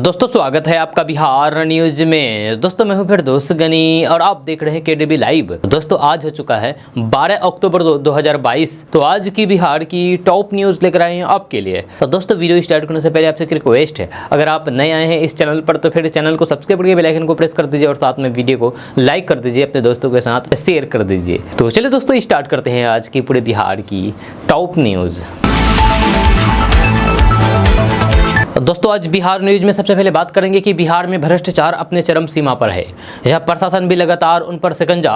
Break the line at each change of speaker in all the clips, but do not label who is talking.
दोस्तों स्वागत है आपका बिहार न्यूज में। दोस्तों मैं हूं फिर दोस्त गनी और आप देख रहे हैं केडीबी लाइव। दोस्तों आज हो चुका है 12 अक्टूबर 2022। तो आज की बिहार की टॉप न्यूज लेकर आए हैं आपके लिए। तो दोस्तों वीडियो स्टार्ट करने से पहले आपसे एक रिक्वेस्ट है, अगर आप नए आए हैं इस चैनल पर तो फिर चैनल को सब्सक्राइब करके बेल आइकन को प्रेस कर दीजिए और साथ में वीडियो को लाइक कर दीजिए, अपने दोस्तों के साथ शेयर कर दीजिए। तो चलिए दोस्तों स्टार्ट करते हैं आज की पूरे बिहार की टॉप न्यूज। दोस्तों आज बिहार न्यूज में सबसे पहले बात करेंगे कि बिहार में भ्रष्टाचार अपने चरम सीमा पर है। यह प्रशासन भी लगातार उन पर शिकंजा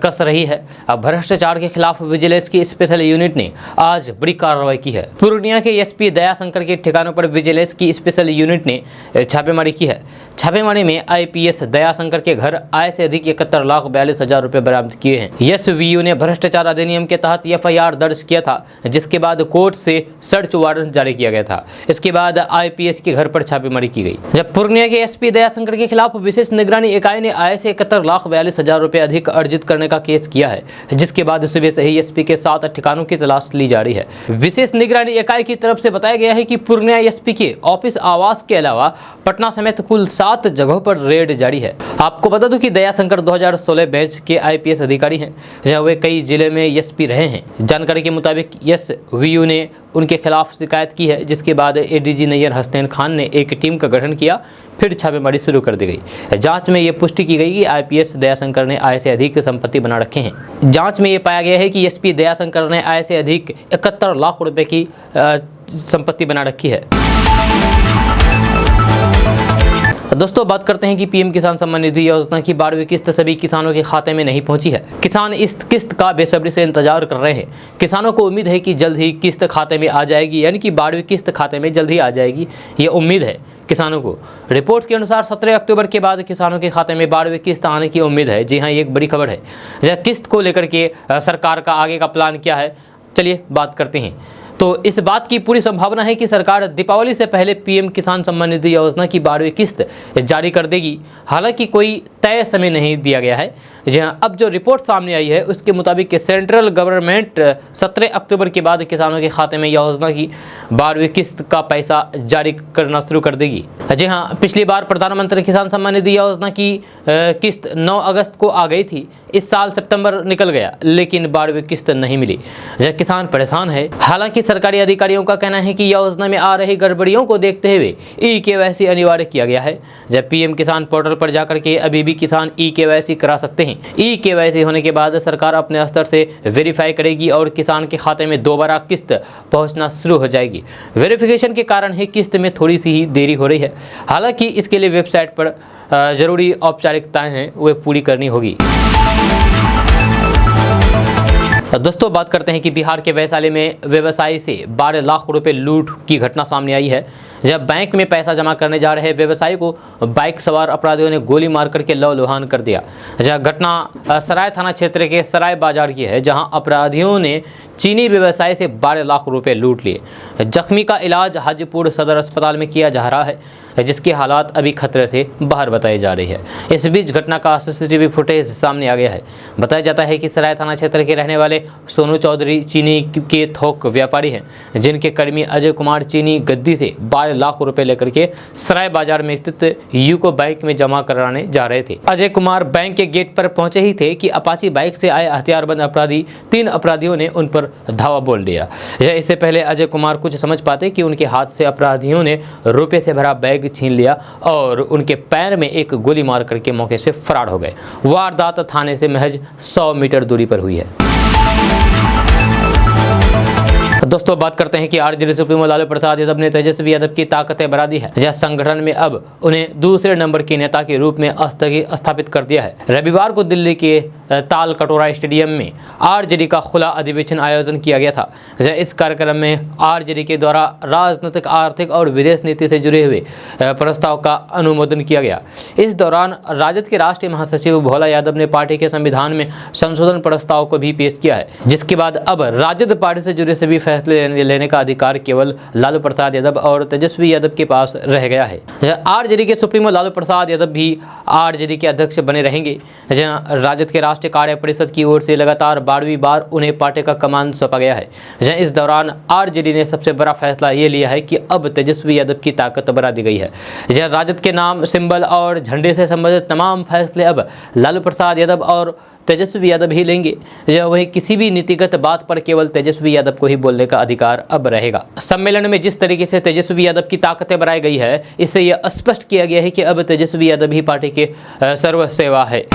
कस रही है। अब भ्रष्टाचार के खिलाफ विजिलेंस की स्पेशल यूनिट ने आज बड़ी कार्रवाई की है। पूर्णिया के एसपी दयाशंकर के ठिकानों पर विजिलेंस की स्पेशल यूनिट ने छापेमारी की है। छापेमारी में आईपीएस दयाशंकर के घर आय से अधिक 71,42,000 रुपए बरामद किए हैं। एसवीयू ने भ्रष्टाचार अधिनियम के तहत एफआईआर दर्ज किया था, जिसके बाद कोर्ट से सर्च वारंट जारी किया गया था। इसके बाद आईपीएस के घर पर छापेमारी की गई। जब पूर्णिया के एसपी दयाशंकर के खिलाफ विशेष निगरानी इकाई ने आय से 71,42,000 रुपए अधिक अर्जित करने का केस किया है, जिसके बाद सुबह से ही एसपी के 7 ठिकानों की तलाश ली जा रही है। विशेष निगरानी इकाई की तरफ से बताया गया है कि पूर्णिया एसपी के ऑफिस आवास के अलावा पटना समेत कुल 7 जगहों पर रेड जारी है। आपको बता दूं कि दयाशंकर 2016 बैच के आईपीएस अधिकारी हैं, जहां वे कई जिले में एसपी रहे हैं। जानकारी के मुताबिक एसवीयू ने उनके खिलाफ शिकायत की है, जिसके बाद एडीजी नैयर हसनैन खान ने एक टीम का गठन किया। फिर छापेमारी शुरू कर दी गई। जांच में ये पुष्टि की गई कि आईपीएस दयाशंकर ने आय से अधिक संपत्ति बना रखे हैं। जांच में ये पाया गया है कि एसपी दयाशंकर ने आय से अधिक 71 लाख रुपए की संपत्ति बना रखी है। दोस्तों बात करते हैं कि पीएम किसान सम्मान निधि योजना की 12वीं किस्त सभी किसानों के खाते में नहीं पहुंची है। किसान इस किस्त का बेसब्री से इंतजार कर रहे हैं। किसानों को उम्मीद है कि जल्द ही किस्त खाते में आ जाएगी, यानी कि 12वीं किस्त खाते में जल्द ही आ जाएगी, ये उम्मीद है किसानों को। रिपोर्ट के अनुसार 17 अक्टूबर के बाद किसानों के खाते में 12वीं किस्त आने की उम्मीद है। जी हाँ, ये एक बड़ी खबर है। यह किस्त को लेकर के सरकार का आगे का प्लान क्या है, चलिए बात करते हैं। तो इस बात की पूरी संभावना है कि सरकार दीपावली से पहले पीएम किसान सम्मान निधि योजना की 12वीं किस्त जारी कर देगी। हालांकि कोई तय समय नहीं दिया गया है। जहां अब जो रिपोर्ट सामने आई है उसके मुताबिक कि सेंट्रल गवर्नमेंट 17 अक्टूबर के बाद किसानों के खाते में योजना की 12वीं किस्त का पैसा जारी करना शुरू कर देगी। जी हाँ, पिछली बार प्रधानमंत्री किसान सम्मान निधि योजना की किस्त 9 अगस्त को आ गई थी। इस साल सितंबर निकल गया, लेकिन 12वीं किस्त नहीं मिली। यह किसान परेशान है। हालांकि सरकारी अधिकारियों का कहना है कि योजना में आ रही गड़बड़ियों को देखते हुए ई-केवाईसी अनिवार्य किया गया है। जब पीएम किसान पोर्टल पर जाकर के अभी भी किसान ई-केवाईसी करा सकते हैं। ई-केवाईसी होने के बाद सरकार अपने स्तर से वेरीफाई करेगी और किसान के खाते में दोबारा किस्त पहुंचना शुरू हो जाएगी। वेरिफिकेशन के कारण ही किस्त में थोड़ी सी ही देरी हो रही है। हालांकि इसके लिए वेबसाइट पर जरूरी औपचारिकताएं हैं, वे पूरी करनी होगी। दोस्तों बात करते हैं कि बिहार के वैशाली में व्यवसायी से 12 लाख रुपए लूट की घटना सामने आई है। जब बैंक में पैसा जमा करने जा रहे व्यवसायी को बाइक सवार अपराधियों ने गोली मार करके लौलुहान कर दिया। यह घटना सराय थाना क्षेत्र के सराय बाजार की है, जहां अपराधियों ने चीनी व्यवसायी से 12 लाख रुपए लूट लिए। जख्मी का इलाज हाजीपुर सदर अस्पताल में किया जा रहा है, जिसके हालात अभी खतरे से बाहर बताई जा रही है। इस बीच घटना का सीसीटीवी फुटेज सामने आ गया है। बताया जाता है कि सराय थाना क्षेत्र के रहने वाले सोनू चौधरी चीनी के थोक व्यापारी हैं, जिनके कर्मी अजय कुमार चीनी गद्दी से 12 लाख रुपए लेकर के सराय बाजार में स्थित यूको बैंक में जमा कराने जा रहे थे। अजय कुमार बैंक के गेट पर पहुंचे ही थे कि अपाची बाइक से आए हथियारबंद अपराधी 3 अपराधियों ने उन पर धावा बोल दिया। इससे पहले अजय कुमार कुछ समझ पाते कि उनके हाथ से अपराधियों ने रुपए से भरा बैग छीन लिया और उनके पैर में एक गोली मार करके मौके से फरार हो गए। वारदात थाने से महज 100 मीटर दूरी पर हुई है। दोस्तों बात करते हैं कि आरजेडी सुप्रीमो लालू प्रसाद यादव ने तेजस्वी यादव की ताकतें बढ़ा दी है। यह संगठन में अब उन्हें दूसरे नंबर के नेता के रूप में स्थापित कर दिया है। रविवार को दिल्ली के ताल कटोरा स्टेडियम में आरजेडी का खुला अधिवेशन आयोजन किया गया था। इस कार्यक्रम में आरजेडी के द्वारा राजनीतिक, आर्थिक और विदेश नीति से जुड़े हुए प्रस्ताव का अनुमोदन किया गया। इस दौरान राजद के राष्ट्रीय महासचिव भोला यादव ने पार्टी के संविधान में संशोधन प्रस्ताव को भी पेश किया है, जिसके बाद अब राजद पार्टी से जुड़े सभी फैसले फैसले लेने का अधिकार केवल लालू प्रसाद यादव और तेजस्वी यादव के पास रह गया है। आरजेडी के सुप्रीमो लालू प्रसाद यादव भी आरजेडी के अध्यक्ष बने रहेंगे। जहां राजद के राष्ट्रीय कार्य परिषद की ओर से लगातार 12वीं बार उन्हें पार्टी का कमान सौंपा गया है। जहां इस दौरान आरजेडी ने सबसे बड़ा फैसला ये लिया है कि अब तेजस्वी यादव की ताकत बढ़ा दी गई है। जहां राजद के नाम, सिंबल और झंडे से संबंधित तमाम फैसले अब लालू प्रसाद यादव और तेजस्वी यादव ही लेंगे। वही किसी भी नीतिगत बात पर केवल तेजस्वी यादव को ही बोलने का अधिकार अब रहेगा। सम्मेलन में जिस तरीके से तेजस्वी यादव की ताकतें बढ़ाई गई है, इससे यह स्पष्ट किया गया है कि अब तेजस्वी यादव ही पार्टी के सर्वसेवा है।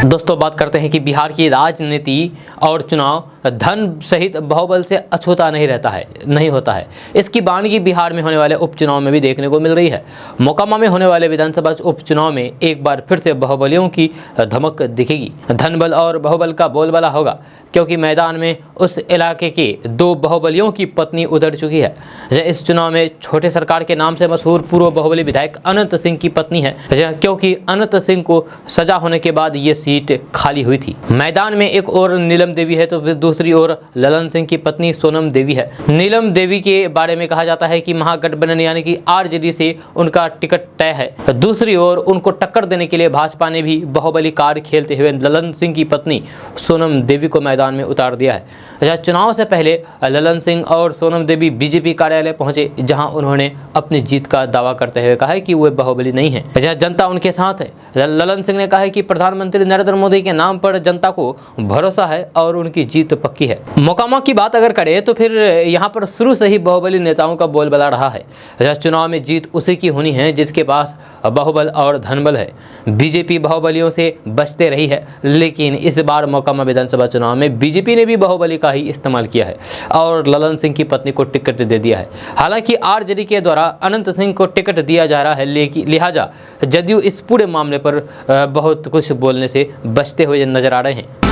दोस्तों, बात करते हैं कि बिहार की राजनीति और चुनाव धन सहित बाहुबल से अछूता नहीं होता है। इसकी बानगी बिहार में होने वाले उपचुनाव में भी देखने को मिल रही है। मोकामा में होने वाले विधानसभा उपचुनाव में एक बार फिर से बाहुबलियों की धमक दिखेगी। धनबल और बाहुबल का बोलबाला होगा, क्योंकि मैदान में उस इलाके के 2 बाहुबलियों की पत्नी उतर चुकी है। इस चुनाव में छोटे सरकार के नाम से मशहूर पूर्व बाहुबली विधायक अनंत सिंह की पत्नी है, क्योंकि अनंत सिंह को सजा होने के बाद ये सीट खाली हुई थी। मैदान में एक और नीलम देवी है, तो फिर दूसरी ओर ललन सिंह की पत्नी सोनम देवी है। नीलम देवी के बारे में कहा जाता है कि महागठबंधन यानी कि आरजेडी से उनका टिकट तय है। दूसरी ओर उनको टक्कर देने के लिए भाजपा ने भी बाहुबली कार्ड खेलते हुए ललन सिंह की पत्नी सोनम देवी को मैदान में उतार दिया है। चुनाव से पहले ललन सिंह और सोनम देवी बीजेपी कार्यालय पहुंचे, जहां उन्होंने अपनी जीत का दावा करते हुए कहा है कि वे बाहुबली नहीं है, जनता उनके साथ है। ललन सिंह ने कहा है कि प्रधानमंत्री नरेंद्र मोदी के नाम पर जनता को भरोसा है और उनकी जीत पक्की है। मोकामा की बात अगर करें तो फिर यहाँ पर शुरू से ही बाहुबली नेताओं का बोलबाला रहा है। चुनाव में जीत उसी की होनी है जिसके पास बाहुबल और धनबल है। बीजेपी बाहुबलियों से बचते रही है, लेकिन इस बार मोकामा विधानसभा चुनाव में बीजेपी ने भी बाहुबली का ही इस्तेमाल किया है और ललन सिंह की पत्नी को टिकट दे दिया है। हालांकि आरजेडी के द्वारा अनंत सिंह को टिकट दिया जा रहा है, लिहाजा जदयू इस पूरे मामले पर बहुत कुछ बोलने से बचते हुए नजर आ रहे हैं।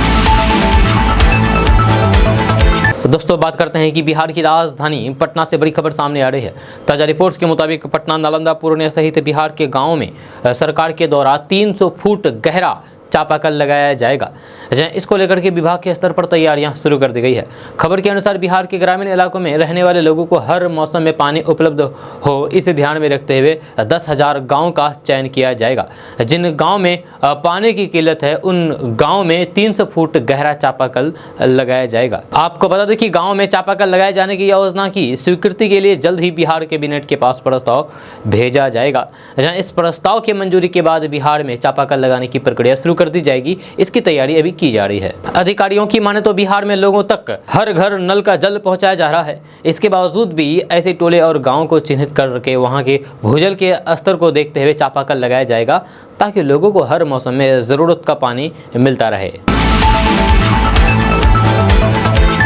दोस्तों, बात करते हैं कि बिहार की राजधानी पटना से बड़ी खबर सामने आ रही है। ताजा रिपोर्ट्स के मुताबिक पटना, नालंदा, पूर्णिया सहित बिहार के गांवों में सरकार के द्वारा 300 फुट गहरा चापाकल लगाया जाएगा। इसको लेकर के विभाग के स्तर पर तैयारियां शुरू कर दी गई है। खबर के अनुसार बिहार के ग्रामीण इलाकों में रहने वाले लोगों को हर मौसम में पानी उपलब्ध हो, इसे ध्यान में रखते हुए 10,000 गाँव का चयन किया जाएगा। जिन गाँव में पानी की किल्लत है, उन गाँव में 300 फुट गहरा चापाकल लगाया जाएगा। आपको बता दें कि गाँव में चापाकल लगाए जाने की योजना की स्वीकृति के लिए जल्द ही बिहार कैबिनेट के पास प्रस्ताव भेजा जाएगा। इस प्रस्ताव की मंजूरी के बाद बिहार में चापाकल लगाने की प्रक्रिया शुरू कर दी जाएगी। इसकी तैयारी अभी की जा रही है। अधिकारियों की माने तो बिहार में लोगों तक हर घर नल का जल पहुंचाया जा रहा है। इसके बावजूद भी ऐसे टोले और गांवों को चिन्हित करके वहां के भूजल के स्तर को देखते हुए चापाकल लगाया जाएगा, ताकि लोगों को हर मौसम में जरूरत का पानी मिलता रहे।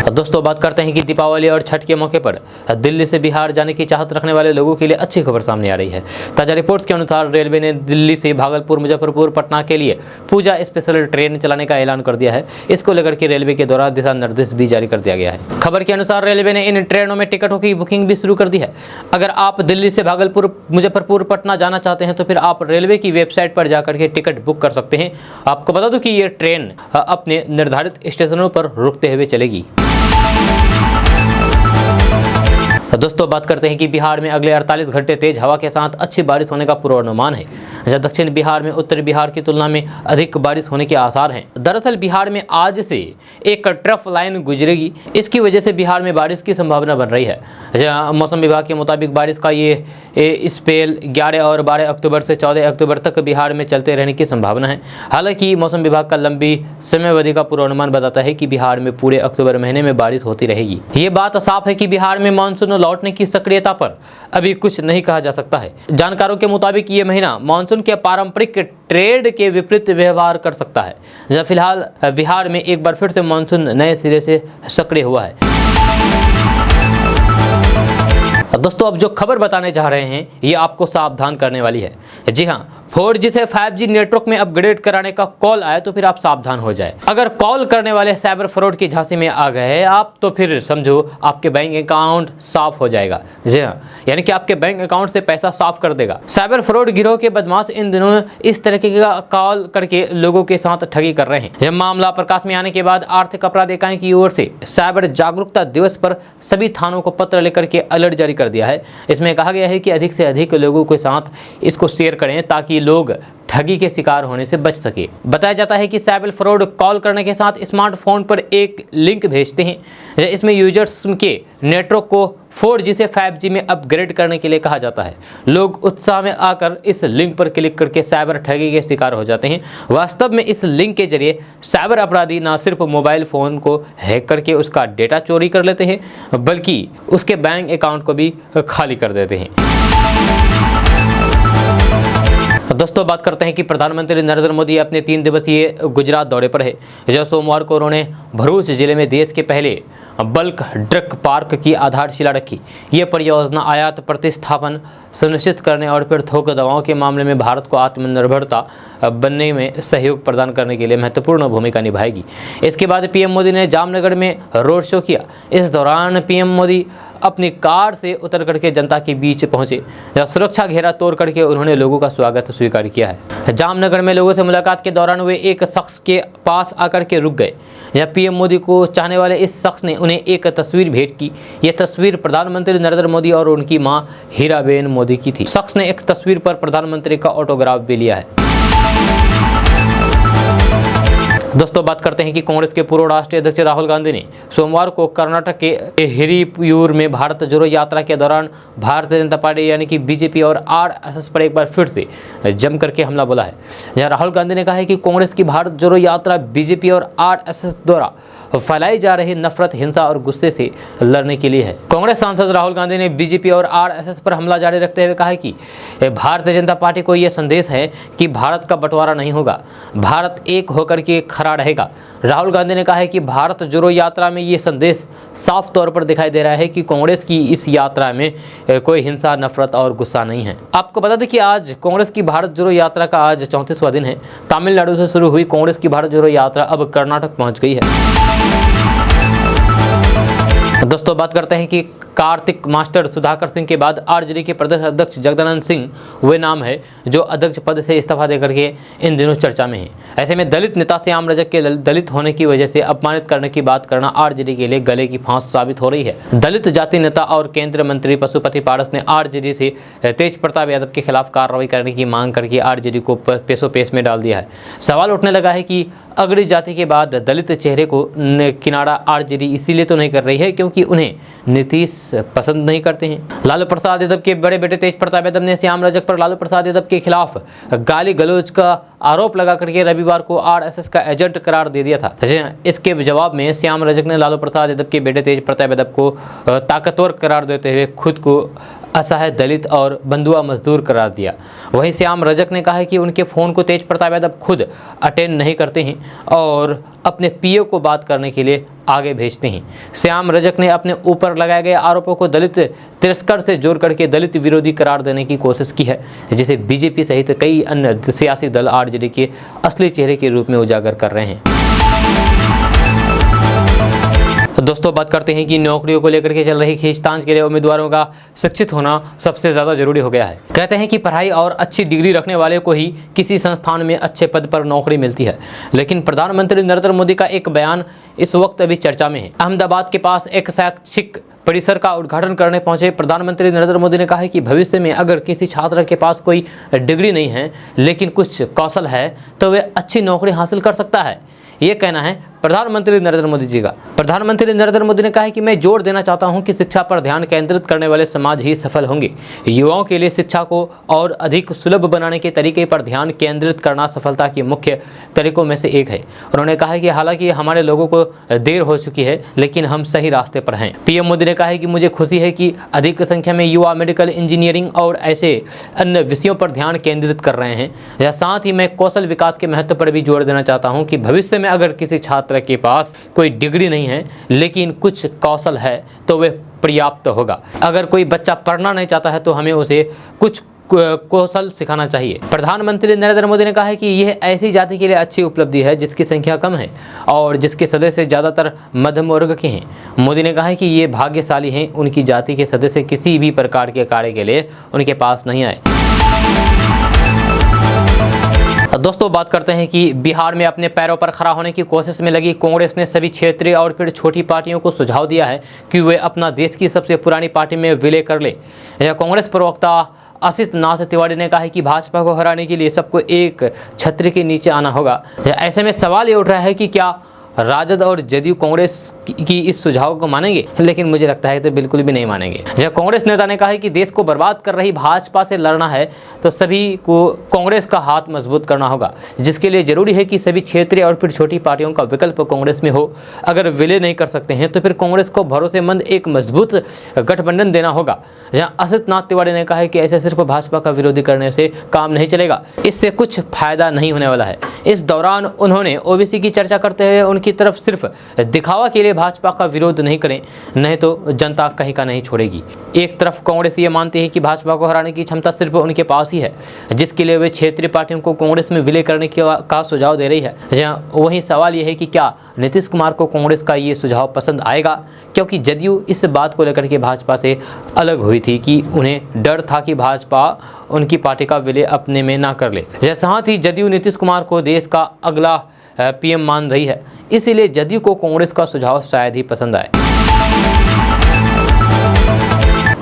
दोस्तों, बात करते हैं कि दीपावली और छठ के मौके पर दिल्ली से बिहार जाने की चाहत रखने वाले लोगों के लिए अच्छी खबर सामने आ रही है। ताजा रिपोर्ट्स के अनुसार रेलवे ने दिल्ली से भागलपुर, मुजफ्फरपुर, पटना के लिए पूजा स्पेशल ट्रेन चलाने का ऐलान कर दिया है। इसको लेकर के रेलवे के द्वारा दिशा निर्देश भी जारी कर दिया गया है। खबर के अनुसार रेलवे ने इन ट्रेनों में टिकटों की बुकिंग भी शुरू कर दी है। अगर आप दिल्ली से भागलपुर, मुजफ्फरपुर, पटना जाना चाहते हैं तो फिर आप रेलवे की वेबसाइट पर जाकर के टिकट बुक कर सकते हैं। आपको बता दूं कि ये ट्रेन अपने निर्धारित स्टेशनों पर रुकते हुए चलेगी। दोस्तों, बात करते हैं कि बिहार में अगले 48 घंटे तेज हवा के साथ अच्छी बारिश होने का पूर्वानुमान है। जहाँ दक्षिण बिहार में उत्तरी बिहार की तुलना में अधिक बारिश होने के आसार हैं। दरअसल बिहार में आज से एक ट्रफ लाइन गुजरेगी, इसकी वजह से बिहार में बारिश की संभावना बन रही है। जहाँ मौसम विभाग के मुताबिक बारिश का ये स्पेल 11 और 12 अक्टूबर से 14 अक्टूबर तक बिहार में चलते रहने की संभावना है। हालांकि मौसम विभाग का लंबी समयावधि का पूर्वानुमान बताता है कि बिहार में पूरे अक्टूबर महीने में बारिश होती रहेगी। ये बात साफ है कि बिहार में मानसून लौटने की सक्रियता पर अभी कुछ नहीं कहा जा सकता है। जानकारों के मुताबिक ये महीना मानसून के पारंपरिक ट्रेंड के विपरीत व्यवहार कर सकता है। जहाँ फिलहाल बिहार में एक बार फिर से मानसून नए सिरे से सक्रिय हुआ है। दोस्तों, अब जो खबर बताने जा रहे हैं ये आपको सावधान करने वाली है। जी हाँ, 4G से 5G नेटवर्क में अपग्रेड कराने का कॉल आए तो फिर आप सावधान हो जाए। अगर कॉल करने वाले साइबर फ्रॉड की झांसे में आ गए आप तो फिर समझो आपके बैंक अकाउंट साफ हो जाएगा। जी हाँ, यानी कि आपके बैंक अकाउंट से पैसा साफ कर देगा। साइबर फ्रॉड गिरोह के बदमाश इन दिनों इस तरीके का कॉल करके लोगों के साथ ठगी कर रहे हैं। यह मामला प्रकाश में आने के बाद आर्थिक अपराध इकाई की ओर से साइबर जागरूकता दिवस पर सभी थानों को पत्र लेकर के अलर्ट जारी कर दिया है। इसमें कहा गया है कि अधिक से अधिक लोगों के साथ इसको शेयर करें ताकि लोग ठगी के शिकार होने से बच सके। बताया जाता है कि साइबर फ्रॉड कॉल करने के साथ स्मार्टफोन पर एक लिंक भेजते हैं। इसमें यूजर्स के नेटवर्क को 4G से 5G में अपग्रेड करने के लिए कहा जाता है। लोग उत्साह में आकर इस लिंक पर क्लिक करके साइबर ठगी के शिकार हो जाते हैं। वास्तव में इस लिंक के जरिए साइबर अपराधी न सिर्फ मोबाइल फ़ोन को हैक करके उसका डेटा चोरी कर लेते हैं बल्कि उसके बैंक अकाउंट को भी खाली कर देते हैं। दोस्तों बात करते हैं कि प्रधानमंत्री नरेंद्र मोदी अपने 3 दिवसीय गुजरात दौरे पर है। जो सोमवार को उन्होंने भरूच जिले में देश के पहले बल्क ड्रग पार्क की आधारशिला रखी। ये परियोजना आयात प्रतिस्थापन सुनिश्चित करने और फिर थोक दवाओं के मामले में भारत को आत्मनिर्भरता बनने में सहयोग प्रदान करने के लिए महत्वपूर्ण भूमिका निभाएगी। इसके बाद पीएम मोदी ने जामनगर में रोड शो किया। इस दौरान पीएम मोदी अपनी कार से उतर करके जनता के बीच पहुंचे, जहाँ सुरक्षा घेरा तोड़ करके उन्होंने लोगों का स्वागत स्वीकार किया है। जामनगर में लोगों से मुलाकात के दौरान वे एक शख्स के पास आकर के रुक गए। यहाँ पीएम मोदी को चाहने वाले इस शख्स ने उन्हें एक तस्वीर भेंट की। यह तस्वीर प्रधानमंत्री नरेंद्र मोदी और उनकी मां हीराबेन मोदी की थी। शख्स ने एक तस्वीर पर प्रधानमंत्री का ऑटोग्राफ भी लिया है। दोस्तों बात करते हैं कि कांग्रेस के पूर्व राष्ट्रीय अध्यक्ष राहुल गांधी ने सोमवार को कर्नाटक के हिरियूर में भारत जोड़ो यात्रा के दौरान भारतीय जनता पार्टी यानी कि बीजेपी और आरएसएस पर एक बार फिर से जम करके हमला बोला है। यहाँ राहुल गांधी ने कहा है कि कांग्रेस की भारत जोड़ो यात्रा बीजेपी और आरएसएस द्वारा फैलाई जा रही नफरत, हिंसा और गुस्से से लड़ने के लिए है। कांग्रेस सांसद राहुल गांधी ने बीजेपी और आरएसएस पर हमला जारी रखते हुए कहा कि भारतीय जनता पार्टी को यह संदेश है कि भारत का बंटवारा नहीं होगा, भारत एक होकर के खड़ा रहेगा। राहुल गांधी ने कहा है कि भारत जोड़ो यात्रा में ये संदेश साफ तौर पर दिखाई दे रहा है कि कांग्रेस की इस यात्रा में कोई हिंसा, नफरत और गुस्सा नहीं है। आपको बता दें कि आज कांग्रेस की भारत जोड़ो यात्रा का आज 34वां दिन है। तमिलनाडु से शुरू हुई कांग्रेस की भारत जोड़ो यात्रा अब कर्नाटक पहुंच गई है। दोस्तों बात करते हैं कि कार्तिक मास्टर सुधाकर सिंह के बाद आरजेडी के प्रदेश अध्यक्ष जगदानंद सिंह वे नाम है जो अध्यक्ष पद से इस्तीफा देकर के इन दिनों चर्चा में है। ऐसे में दलित नेता श्याम रजक के दलित होने की वजह से अपमानित करने की बात करना आरजेडी के लिए गले की फांस साबित हो रही है। दलित जाति नेता और केंद्रीय मंत्री पशुपति पारस ने आरजेडी से तेज प्रताप यादव के खिलाफ कार्रवाई करने की मांग करके आरजेडी को पेशो पेश में डाल दिया है। सवाल उठने लगा है कि अगड़ी जाति के बाद दलित चेहरे को किनारा आरजेडी इसीलिए तो नहीं कर रही है क्योंकि उन्हें नीतीश पसंद नहीं करते हैं। लालू प्रसाद यादव के बड़े बेटे तेज प्रताप यादव ने श्याम रजक पर लालू प्रसाद यादव के खिलाफ गाली गलौज का आरोप लगा करके रविवार को आरएसएस का एजेंट करार दे दिया था। इसके जवाब में श्याम रजक ने लालू प्रसाद यादव के बेटे तेज प्रताप यादव को ताकतवर करार देते हुए खुद को असहाय दलित और बंधुआ मजदूर करार दिया। वहीं श्याम रजक ने कहा है कि उनके फ़ोन को तेज प्रताप यादव खुद अटेंड नहीं करते हैं और अपने पीओ को बात करने के लिए आगे भेजते हैं। श्याम रजक ने अपने ऊपर लगाए गए आरोपों को दलित तिरस्कार से जोड़ करके दलित विरोधी करार देने की कोशिश की है, जिसे बीजेपी सहित कई अन्य सियासी दल आरजेडी के असली चेहरे के रूप में उजागर कर रहे हैं। तो दोस्तों बात करते हैं कि नौकरियों को लेकर के चल रही खींचतान के लिए उम्मीदवारों का शिक्षित होना सबसे ज़्यादा जरूरी हो गया है। कहते हैं कि पढ़ाई और अच्छी डिग्री रखने वाले को ही किसी संस्थान में अच्छे पद पर नौकरी मिलती है, लेकिन प्रधानमंत्री नरेंद्र मोदी का एक बयान इस वक्त अभी चर्चा में है। अहमदाबाद के पास एक शैक्षिक परिसर का उद्घाटन करने पहुंचे प्रधानमंत्री नरेंद्र मोदी ने कहा है कि भविष्य में अगर किसी छात्र के पास कोई डिग्री नहीं है लेकिन कुछ कौशल है तो वह अच्छी नौकरी हासिल कर सकता है। ये कहना है प्रधानमंत्री नरेंद्र मोदी जी का। प्रधानमंत्री नरेंद्र मोदी ने कहा है कि मैं जोर देना चाहता हूं कि शिक्षा पर ध्यान केंद्रित करने वाले समाज ही सफल होंगे। युवाओं के लिए शिक्षा को और अधिक सुलभ बनाने के तरीके पर ध्यान केंद्रित करना सफलता के मुख्य तरीकों में से एक है। उन्होंने कहा कि हालांकि हमारे लोगों को देर हो चुकी है लेकिन हम सही रास्ते पर हैं। पीएम मोदी ने कहा है कि मुझे खुशी है कि अधिक संख्या में युवा मेडिकल इंजीनियरिंग और ऐसे अन्य विषयों पर ध्यान केंद्रित कर रहे हैं। साथ ही मैं कौशल विकास के महत्व पर भी जोर देना चाहता हूँ कि भविष्य में अगर किसी छात्र के पास कोई डिग्री नहीं है लेकिन कुछ कौशल है तो वह पर्याप्त होगा। अगर कोई बच्चा पढ़ना नहीं चाहता है तो हमें उसे कुछ कौशल सिखाना चाहिए। प्रधानमंत्री नरेंद्र मोदी ने कहा है कि यह ऐसी जाति के लिए अच्छी उपलब्धि है जिसकी संख्या कम है और जिसके सदस्य ज़्यादातर मध्यम वर्ग के हैं। मोदी ने कहा है कि ये भाग्यशाली हैं, उनकी जाति के सदस्य किसी भी प्रकार के कार्य के लिए उनके पास नहीं आए। दोस्तों बात करते हैं कि बिहार में अपने पैरों पर खड़ा होने की कोशिश में लगी कांग्रेस ने सभी क्षेत्रीय और फिर छोटी पार्टियों को सुझाव दिया है कि वे अपना देश की सबसे पुरानी पार्टी में विलय कर ले। यह कांग्रेस प्रवक्ता असित नाथ तिवारी ने कहा है कि भाजपा को हराने के लिए सबको एक छतरी के नीचे आना होगा। ऐसे में सवाल ये उठ रहा है कि क्या राजद और जदयू कांग्रेस की इस सुझाव को मानेंगे, लेकिन मुझे लगता है तो बिल्कुल भी नहीं मानेंगे। जब कांग्रेस नेता ने कहा है कि देश को बर्बाद कर रही भाजपा से लड़ना है तो सभी को कांग्रेस का हाथ मजबूत करना होगा, जिसके लिए जरूरी है कि सभी क्षेत्रीय और फिर छोटी पार्टियों का विकल्प कांग्रेस में हो। अगर विलय नहीं कर सकते हैं तो फिर कांग्रेस को भरोसेमंद एक मजबूत गठबंधन देना होगा। जहाँ असित नाथ तिवारी ने कहा है कि ऐसे सिर्फ भाजपा का विरोधी करने से काम नहीं चलेगा, इससे कुछ फायदा नहीं होने वाला है। इस दौरान उन्होंने ओबीसी की चर्चा करते हुए उनकी तरफ सिर्फ दिखावा के लिए भाजपा का विरोध नहीं करें, नहीं तो जनता कहीं का नहीं छोड़ेगी। एक तरफ कांग्रेस ये मानती है कि भाजपा को हराने की क्षमता सिर्फ उनके पास ही है, जिसके लिए वे क्षेत्रीय पार्टियों को कांग्रेस में विलय करने का सुझाव दे रही है। जहाँ वहीं सवाल यह है कि क्या नीतीश कुमार को कांग्रेस का ये सुझाव पसंद आएगा, क्योंकि जदयू इस बात को लेकर के भाजपा से अलग हुई थी कि उन्हें डर था कि भाजपा उनकी पार्टी का विलय अपने में ना कर ले। साथ ही जदयू नीतीश कुमार को देश का अगला पीएम मान रही है, इसीलिए जदयू को कांग्रेस का सुझाव शायद ही पसंद आए।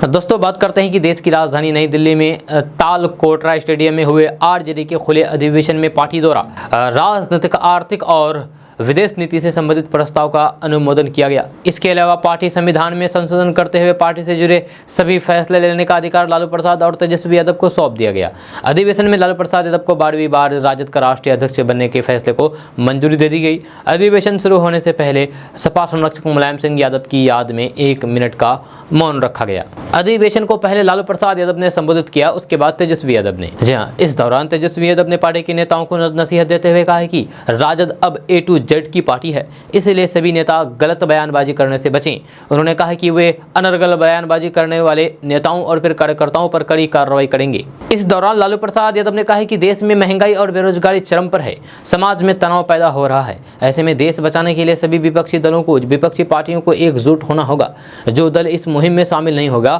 दोस्तों बात करते हैं कि देश की राजधानी नई दिल्ली में तालकोटरा स्टेडियम में हुए आरजेडी के खुले अधिवेशन में पार्टी द्वारा राजनीतिक, आर्थिक और विदेश नीति से संबंधित प्रस्ताव का अनुमोदन किया गया। इसके अलावा पार्टी संविधान में संशोधन करते हुए पार्टी से जुड़े सभी फैसले लेने का अधिकार लालू प्रसाद और तेजस्वी यादव को सौंप दिया गया। अधिवेशन में लालू प्रसाद यादव को 12वीं बार राजद का राष्ट्रीय अध्यक्ष बनने के फैसले को मंजूरी दे दी गई। अधिवेशन शुरू होने से पहले सपा संरक्षक मुलायम सिंह यादव की याद में 1 मिनट का मौन रखा गया। अधिवेशन को पहले लालू प्रसाद यादव ने संबोधित किया, उसके बाद तेजस्वी यादव ने। जी हाँ, इस दौरान तेजस्वी यादव ने पार्टी के नेताओं को नसीहत देते हुए कहा है कि राजद अब A to Z की पार्टी है, इसलिए सभी नेता गलत बयानबाजी करने से बचें। उन्होंने कहा कि वे अनर्गल बयानबाजी करने वाले नेताओं और फिर कार्यकर्ताओं पर कड़ी कार्रवाई करेंगे। इस दौरान लालू प्रसाद यादव ने कहा कि देश में महंगाई और बेरोजगारी चरम पर है, समाज में तनाव पैदा हो रहा है। ऐसे में देश बचाने के लिए सभी विपक्षी दलों को, विपक्षी पार्टियों को एकजुट होना होगा। जो दल इस मुहिम में शामिल नहीं होगा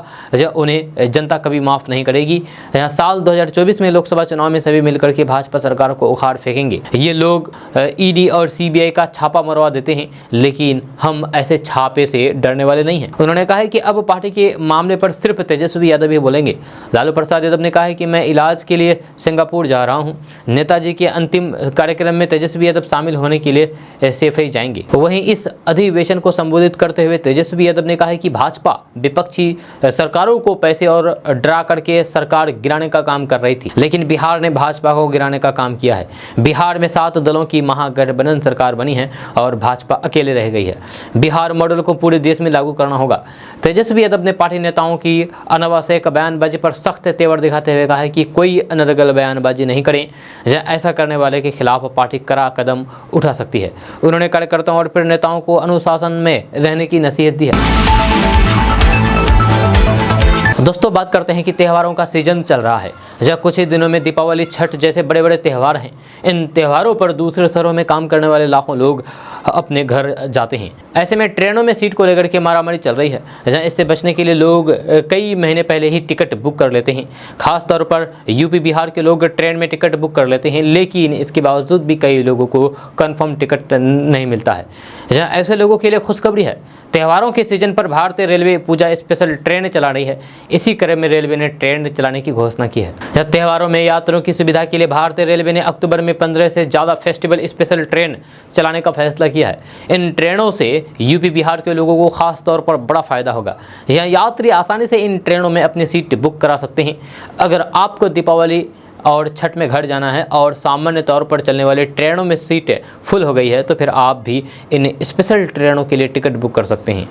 उन्हें जनता कभी माफ नहीं करेगी। साल 2024 में लोकसभा चुनाव में सभी मिलकर के भाजपा सरकार को उखाड़ फेंकेंगे। ये लोग ईडी और सीबीआई का छापा मरवा देते हैं, लेकिन हम ऐसे छापे से डरने वाले नहीं हैं। उन्होंने कहा है कि अब पार्टी के मामले पर सिर्फ तेजस्वी यादव ही बोलेंगे। लालू प्रसाद यादव ने कहा है कि मैं इलाज के लिए सिंगापुर जा रहा हूं। नेताजी के अंतिम कार्यक्रम में तेजस्वी यादव शामिल होने के लिए सेफई जाएंगे। वहीं इस अधिवेशन को संबोधित करते हुए तेजस्वी यादव ने कहा है कि भाजपा विपक्षी सरकारों को पैसे और डरा करके सरकार गिराने का काम कर रही थी, लेकिन बिहार ने भाजपा को गिराने का काम किया है। बिहार में 7 दलों की महागठबंधन सरकार बनी है और भाजपा अकेले रह गई है। बिहार मॉडल को पूरे देश में लागू करना होगा। तेजस्वी यादव ने पार्टी नेताओं की अनावश्यक बयानबाजी पर सख्त तेवर दिखाते हुए कहा है कि कोई अनर्गल बयानबाजी नहीं करें, ऐसा करने वाले के खिलाफ पार्टी कड़ा कदम उठा सकती है। उन्होंने कार्यकर्ताओं और फिर नेताओं को अनुशासन में रहने की नसीहत दी है। दोस्तों बात करते हैं कि त्योहारों का सीजन चल रहा है। जब कुछ ही दिनों में दीपावली, छठ जैसे बड़े बड़े त्यौहार हैं। इन त्योहारों पर दूसरे शहरों में काम करने वाले लाखों लोग अपने घर जाते हैं। ऐसे में ट्रेनों में सीट को लेकर के मारामारी चल रही है। जहाँ इससे बचने के लिए लोग कई महीने पहले ही टिकट बुक कर लेते हैं। खास तौर पर यूपी बिहार के लोग ट्रेन में टिकट बुक कर लेते हैं, लेकिन इसके बावजूद भी कई लोगों को कंफर्म टिकट नहीं मिलता है। जहाँ ऐसे लोगों के लिए खुशखबरी है, त्योहारों के सीजन पर भारतीय रेलवे पूजा स्पेशल ट्रेन चला रही है। इसी क्रम में रेलवे ने ट्रेन चलाने की घोषणा की है। त्योहारों में यात्रियों की सुविधा के लिए भारतीय रेलवे ने अक्टूबर में 15 से ज़्यादा फेस्टिवल स्पेशल ट्रेन चलाने का फैसला किया है। इन ट्रेनों से यूपी बिहार के लोगों को खास तौर पर बड़ा फायदा होगा। यहाँ यात्री आसानी से इन ट्रेनों में अपनी सीट बुक करा सकते हैं। अगर आपको दीपावली और छठ में घर जाना है और सामान्य तौर पर चलने वाले ट्रेनों में सीटें फुल हो गई है, तो फिर आप भी इन स्पेशल ट्रेनों के लिए टिकट बुक कर सकते हैं।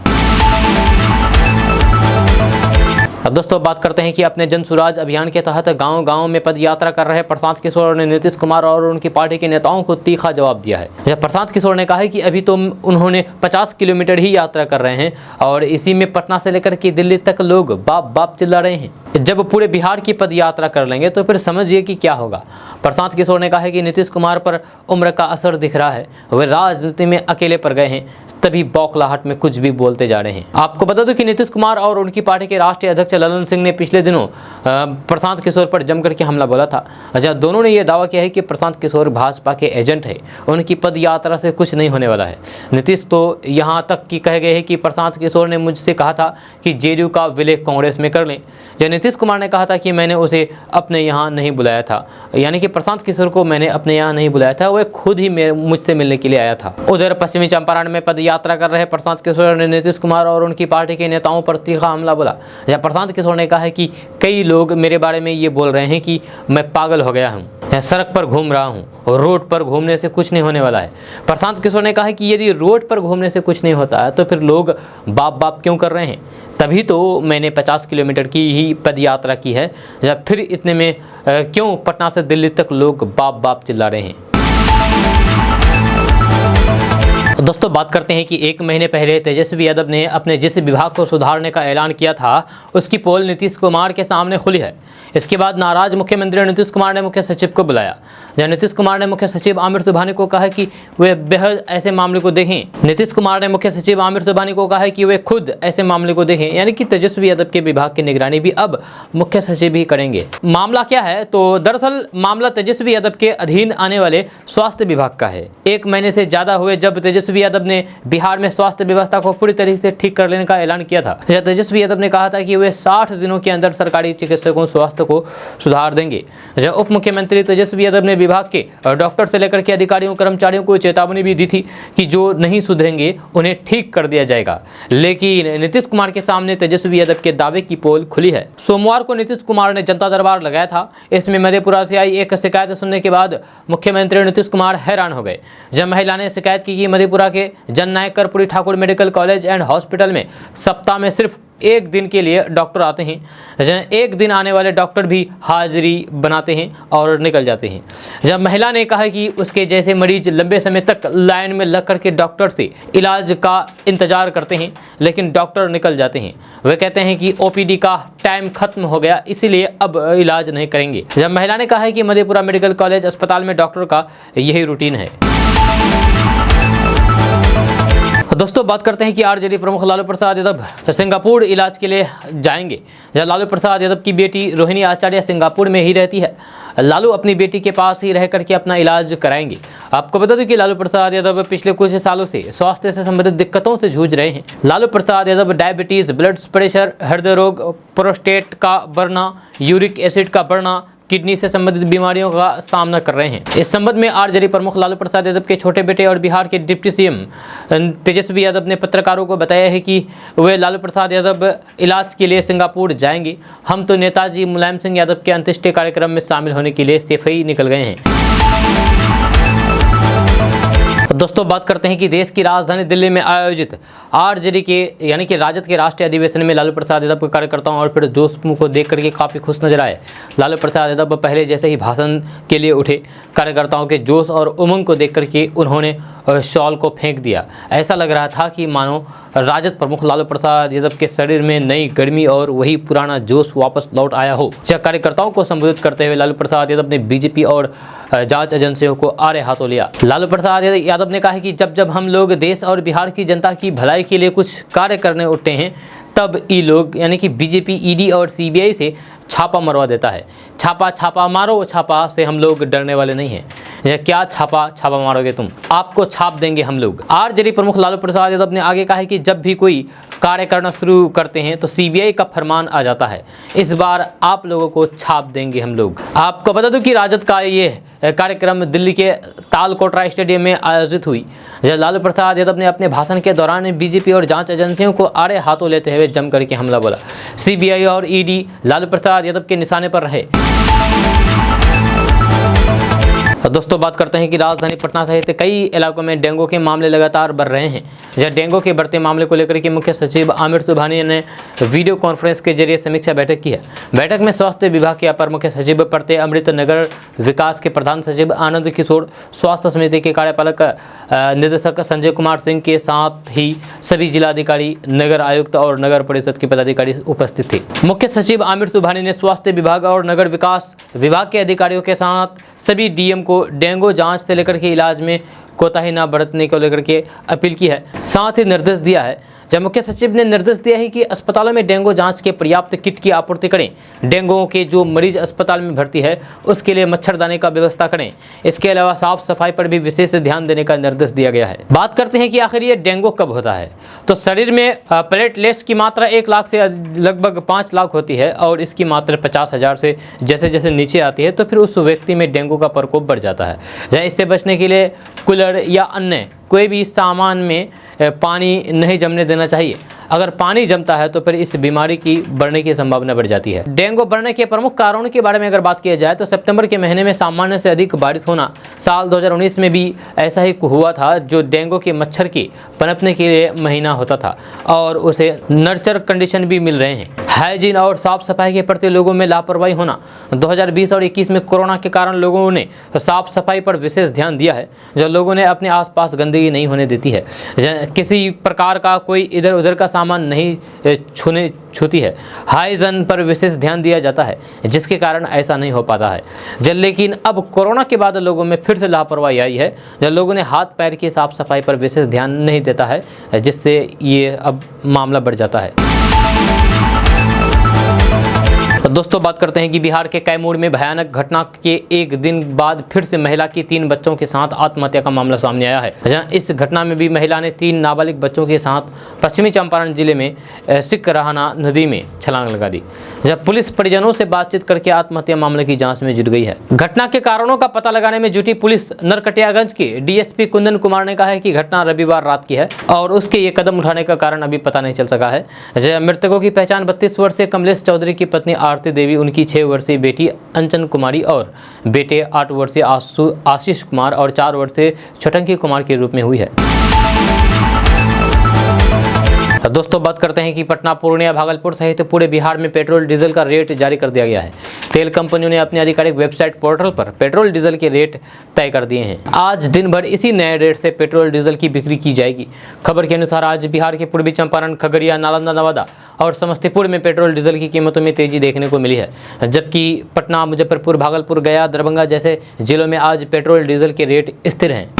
अब दोस्तों बात करते हैं कि अपने जन सुराज अभियान के तहत गांव-गांव में पद यात्रा कर रहे प्रशांत किशोर ने नीतीश कुमार और उनकी पार्टी के नेताओं को तीखा जवाब दिया है। जब प्रशांत किशोर ने कहा है कि अभी तो उन्होंने 50 किलोमीटर ही यात्रा कर रहे हैं और इसी में पटना से लेकर के दिल्ली तक लोग बाप बाप चिल्ला रहे हैं। जब पूरे बिहार की पद यात्रा कर लेंगे तो फिर समझिए कि क्या होगा। प्रशांत किशोर ने कहा है कि नीतीश कुमार पर उम्र का असर दिख रहा है, वे राजनीति में अकेले पड़ गए हैं, तभी बौखलाहट में कुछ भी बोलते जा रहे हैं। आपको बता दूं कि नीतीश कुमार और उनकी पार्टी के राष्ट्रीय अध्यक्ष ललन सिंह ने पिछले दिनों प्रशांत किशोर पर जमकर के हमला बोला था, जहां दोनों ने यह दावा किया है कि प्रशांत किशोर भाजपा के एजेंट है, उनकी पद यात्रा से कुछ नहीं होने वाला है। नीतीश तो यहां तक कि कह गए हैं कि प्रशांत किशोर ने मुझसे कहा था कि जेडीयू का विलय कांग्रेस में कर लें। जब नीतीश कुमार ने कहा था कि मैंने उसे अपने यहाँ नहीं बुलाया था, यानी कि प्रशांत किशोर को मैंने अपने यहाँ नहीं बुलाया था, वह खुद ही मुझसे मिलने के लिए आया था। उधर पश्चिमी चंपारण में पद यात्रा कर रहे प्रशांत किशोर ने नीतीश कुमार और उनकी पार्टी के नेताओं पर तीखा हमला बोला। जब प्रशांत किशोर ने कहा है कि कई लोग मेरे बारे में ये बोल रहे हैं कि मैं पागल हो गया हूँ, सड़क पर घूम रहा हूँ और रोड पर घूमने से कुछ नहीं होने वाला है। प्रशांत किशोर ने कहा कि यदि रोड पर घूमने से कुछ नहीं होता है तो फिर लोग बाप बाप क्यों कर रहे हैं, तभी तो मैंने 50 किलोमीटर की ही पद यात्रा की है, या फिर इतने में क्यों पटना से दिल्ली तक लोग बाप बाप चिल्ला रहे हैं। दोस्तों बात करते हैं कि एक महीने पहले तेजस्वी यादव ने अपने जिस विभाग को सुधारने का ऐलान किया था उसकी पोल नीतीश कुमार के सामने खुली है। इसके बाद नाराज मुख्यमंत्री नीतीश कुमार ने मुख्य सचिव को बुलाया, जहां नीतीश कुमार ने मुख्य सचिव आमिर सुबहानी को कहा कि वे बेहद ऐसे मामले को देखें। नीतीश कुमार ने मुख्य सचिव आमिर सुबहानी को कहा कि वे खुद ऐसे मामले को देखें, यानी कि तेजस्वी यादव के विभाग की निगरानी भी अब मुख्य सचिव ही करेंगे। मामला क्या है, तो दरअसल मामला तेजस्वी यादव के अधीन आने वाले स्वास्थ्य विभाग का है। एक महीने से ज्यादा हुए जब तेजस्वी यादव ने बिहार में स्वास्थ्य व्यवस्था को पूरी तरीके से ठीक कर लेने का ऐलान किया था। तेजस्वी यादव ने कहा था कि वे 60 दिनों के अंदर सरकारी चिकित्सकों स्वास्थ्य को सुधार देंगे। उप मुख्यमंत्री तेजस्वी यादव ने विभाग के डॉक्टर से लेकर के अधिकारियों कर्मचारियों को चेतावनी भी दी थी कि जो नहीं सुधरेंगे उन्हें ठीक कर दिया जाएगा। लेकिन नीतीश कुमार के सामने तेजस्वी यादव के दावे की पोल खुली है। सोमवार को नीतीश कुमार ने जनता दरबार लगाया था। इसमें मधेपुरा से आई एक शिकायत सुनने के बाद मुख्यमंत्री नीतीश कुमार हैरान हो गए। जब महिला ने शिकायत की कि मधेपुरा के Jannayak Karpoori Thakur medical college and hospital में सप्ताह में सिर्फ एक दिन के लिए डॉक्टर आते हैं, एक दिन आने वाले डॉक्टर भी हाजिरी बनाते हैं और निकल जाते हैं। जब महिला ने कहा कि उसके जैसे मरीज लंबे समय तक लाइन में लग कर के डॉक्टर से इलाज का इंतजार करते हैं, लेकिन डॉक्टर निकल जाते हैं। वे कहते हैं कि ओपीडी का टाइम खत्म हो गया, इसीलिए अब इलाज नहीं करेंगे। जब महिला ने कहा है कि मधेपुरा मेडिकल कॉलेज अस्पताल में डॉक्टर का यही रूटीन है। दोस्तों बात करते हैं कि आरजेडी प्रमुख लालू प्रसाद यादव सिंगापुर इलाज के लिए जाएंगे। जहां लालू प्रसाद यादव की बेटी रोहिणी आचार्य सिंगापुर में ही रहती है। लालू अपनी बेटी के पास ही रह करके अपना इलाज कराएंगे। आपको बता दूं कि लालू प्रसाद यादव पिछले कुछ सालों से स्वास्थ्य से संबंधित दिक्कतों से जूझ रहे हैं। Lalu Prasad Yadav diabetes, blood pressure, हृदय रोग, प्रोस्टेट का बढ़ना, यूरिक एसिड का बढ़ना, किडनी से संबंधित बीमारियों का सामना कर रहे हैं। इस संबंध में आरजेडी प्रमुख लालू प्रसाद यादव के छोटे बेटे और बिहार के डिप्टी सीएम तेजस्वी यादव ने पत्रकारों को बताया है कि वे लालू प्रसाद यादव इलाज के लिए सिंगापुर जाएंगे। हम तो नेताजी मुलायम सिंह यादव के अंत्येष्टि कार्यक्रम में शामिल होने के लिए सिर्फ ही निकल गए हैं। दोस्तों बात करते हैं कि देश की राजधानी दिल्ली में आयोजित आरजेडी के यानी कि राजद के राष्ट्रीय अधिवेशन में लालू प्रसाद यादव के कार्यकर्ताओं और फिर दोस्तों को देख करके काफ़ी खुश नजर आए। लालू प्रसाद यादव पहले जैसे ही भाषण के लिए उठे, कार्यकर्ताओं के जोश और उमंग को देख करके उन्होंने शॉल को फेंक दिया। ऐसा लग रहा था कि मानो राजद प्रमुख लालू प्रसाद यादव के शरीर में नई गर्मी और वही पुराना जोश वापस लौट आया हो। जब कार्यकर्ताओं को संबोधित करते हुए लालू प्रसाद यादव ने बीजेपी और जांच एजेंसियों को आड़े हाथों लिया। लालू प्रसाद यादव ने कहा कि जब हम लोग देश और बिहार की जनता की भलाई के लिए कुछ कार्य करने उठते हैं, तब ये लोग यानी कि बीजेपी ईडी और सीबीआई से छापा मरवा देता है। छापा मारो, छापा से हम लोग डरने वाले नहीं हैं। या क्या छापा मारोगे तुम, आपको छाप देंगे हम लोग। आरजेडी प्रमुख लालू प्रसाद यादव ने आगे कहा है कि जब भी कोई कार्य करना शुरू करते हैं तो सीबीआई का फरमान आ जाता है। इस बार आप लोगों को छाप देंगे हम लोग। आपको बता दूं कि राजद का ये कार्यक्रम दिल्ली के तालकोटरा स्टेडियम में आयोजित हुई। लालू प्रसाद यादव ने अपने भाषण के दौरान बीजेपी और जांच एजेंसियों को आड़े हाथों लेते हुए जम करके हमला बोला। सीबीआई और ईडी लालू प्रसाद यादव के निशाने पर रहे। दोस्तों बात करते हैं कि राजधानी पटना सहित कई इलाकों में डेंगू के मामले लगातार बढ़ रहे हैं। जहां डेंगू के बढ़ते मामले को लेकर के मुख्य सचिव आमिर सुबहानी ने वीडियो कॉन्फ्रेंस के जरिए समीक्षा बैठक की है। बैठक में स्वास्थ्य विभाग के अपर मुख्य सचिव प्रत्यय अमृत, नगर विकास के प्रधान सचिव आनंद किशोर, स्वास्थ्य समिति के कार्यपालक निदेशक संजय कुमार सिंह के साथ ही सभी जिलाधिकारी, नगर आयुक्त और नगर परिषद के पदाधिकारी उपस्थित थे। मुख्य सचिव आमिर सुबहानी ने स्वास्थ्य विभाग और नगर विकास विभाग के अधिकारियों के साथ सभी डीएम को डेंगू जांच से लेकर के इलाज में कोताही न बरतने को लेकर के अपील की है। साथ ही निर्देश दिया है, जब मुख्य सचिव ने निर्देश दिया है कि अस्पतालों में डेंगू जांच के पर्याप्त किट की आपूर्ति करें। डेंगू के जो मरीज अस्पताल में भर्ती है उसके लिए मच्छरदानी का व्यवस्था करें। इसके अलावा साफ सफाई पर भी विशेष ध्यान देने का निर्देश दिया गया है। बात करते हैं कि आखिर ये डेंगू कब होता है। तो शरीर में प्लेटलेट्स की मात्रा 1 लाख से लगभग 5 लाख होती है और इसकी मात्रा 50,000 से जैसे जैसे नीचे आती है तो फिर उस व्यक्ति में डेंगू का प्रकोप बढ़ जाता है। जहाँ इससे बचने के लिए कूलर या अन्य कोई भी सामान में पानी नहीं जमने देना चाहिए। अगर पानी जमता है तो फिर इस बीमारी की बढ़ने की संभावना बढ़ जाती है। डेंगू बढ़ने के प्रमुख कारणों के बारे में अगर बात किया जाए तो सितंबर के महीने में सामान्य से अधिक बारिश होना, साल 2019 में भी ऐसा ही हुआ था, जो डेंगू के मच्छर के पनपने के लिए महीना होता था और उसे नर्चर कंडीशन भी मिल रहे हैं। हाइजीन और साफ सफाई के प्रति लोगों में लापरवाही होना, 2020 और 21 में कोरोना के कारण लोगों ने साफ सफाई पर विशेष ध्यान दिया है, जो लोगों ने अपने आसपास गंदगी नहीं होने देती है। किसी प्रकार का कोई इधर उधर का सामान नहीं छूती है। हाइजीन पर विशेष ध्यान दिया जाता है, जिसके कारण ऐसा नहीं हो पाता है। लेकिन अब कोरोना के बाद लोगों में फिर से लापरवाही आई है, जब लोगों ने हाथ पैर की साफ सफाई पर विशेष ध्यान नहीं देता है, जिससे ये अब मामला बढ़ जाता है। तो दोस्तों बात करते हैं कि बिहार के कैमूर में भयानक घटना के एक दिन बाद फिर से महिला की 3 बच्चों के साथ आत्महत्या का मामला सामने आया है। जहां इस घटना में भी महिला ने 3 नाबालिग बच्चों के साथ पश्चिमी चंपारण जिले में सिकरहाना नदी में छलांग लगा दी। जब पुलिस परिजनों से बातचीत करके आत्महत्या मामले की जाँच में जुट गई है। घटना के कारणों का पता लगाने में जुटी पुलिस नरकटियागंज के डीएसपी कुंदन कुमार ने कहा है कि घटना रविवार रात की है और उसके ये कदम उठाने का कारण अभी पता नहीं चल सका है। मृतकों की पहचान 32 वर्षीय कमलेश चौधरी की पत्नी आरती देवी, उनकी 6 वर्षीय बेटी अंचन कुमारी और बेटे 8 वर्षीय आशीष कुमार और 4 वर्षीय छोटंकी कुमार के रूप में हुई है। दोस्तों बात करते हैं कि पटना, पूर्णिया, भागलपुर सहित पूरे बिहार में पेट्रोल डीजल का रेट जारी कर दिया गया है। तेल कंपनियों ने अपनी आधिकारिक वेबसाइट पोर्टल पर पेट्रोल डीजल के रेट तय कर दिए हैं। आज दिन भर इसी नए रेट से पेट्रोल डीजल की बिक्री की जाएगी। खबर के अनुसार आज बिहार के पूर्वी चंपारण, खगड़िया, नालंदा, नवादा और समस्तीपुर में पेट्रोल डीजल की कीमतों में तेजी देखने को मिली है, जबकि पटना, मुजफ्फरपुर, भागलपुर, गया, दरभंगा जैसे जिलों में आज पेट्रोल डीजल के रेट स्थिर हैं।